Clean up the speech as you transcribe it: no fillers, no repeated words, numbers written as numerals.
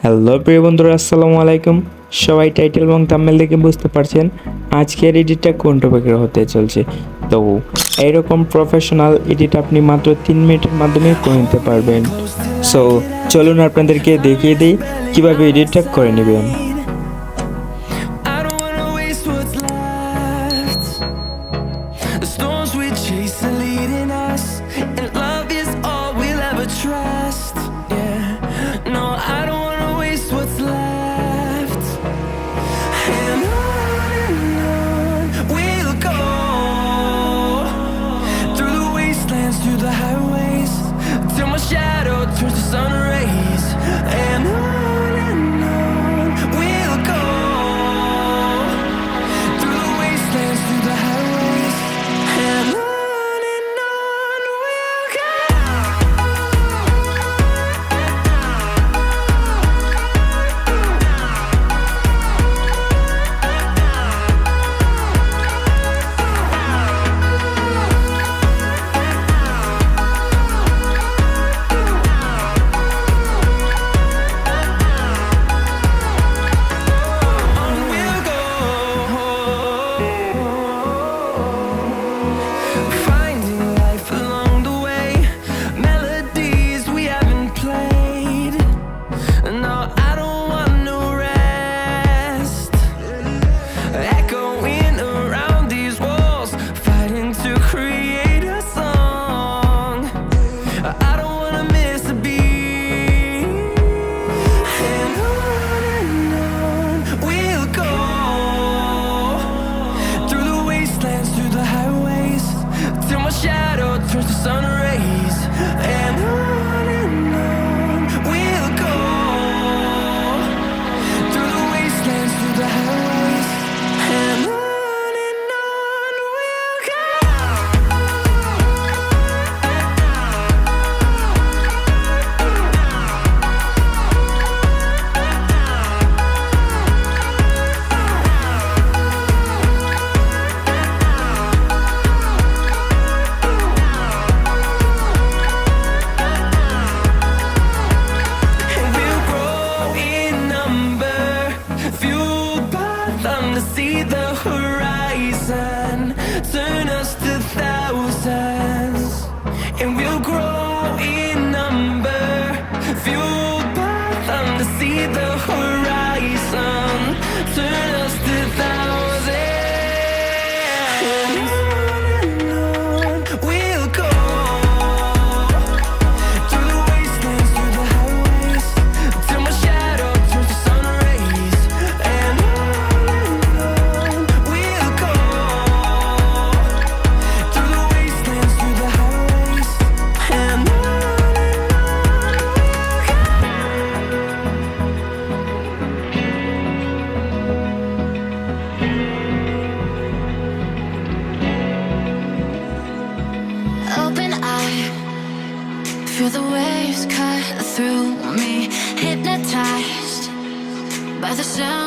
Hello প্রিয় বন্ধুরা, আসসালামু আলাইকুম। সবাই টাইটেল এবং থাম্বনেল দেখে বুঝতে পারছেন আজকের এডিটটা কোন টপিকের হতে চলছে। তো এইরকম প্রফেশনাল এডিট আপনি মাত্র 3 মিনিটের মাধ্যমে করে নিতে পারবেন। সো চলুন আপনাদেরকে দেখিয়ে দিই কিভাবে এডিটটা করে নেবেন। The storms we chase are leading us, and love is all we'll ever trust. Yeah, no, I don't wanna waste what's left. And on we'll go, through the wastelands, through the highways, till my shadow turns to sun rays. And on we'll go, through the wastelands, through the highways. And on we'll go. On we'll go, finding life along the way, melodies we haven't played. No, I don't want no rest, echoing around these walls, fighting to create a song. I don't wanna miss a beat. And on we'll go, through the wastelands, through the highways, till my shadow turns to sun rays. And on we'll go, through the wastelands, through the highways. And on we'll go. And we'll grow in number, fueled by them to see the horizon, turn us to thousands. And we'll grow in number, fueled by them to see the horizon, turn us to thousands. And on we'll go, through the wastelands, through the highways, till my shadow turns to sun rays. And on we'll go, through the wastelands, through the highways. And on we'll go. Open eye, feel the waves cut through me, hypnotized by the sound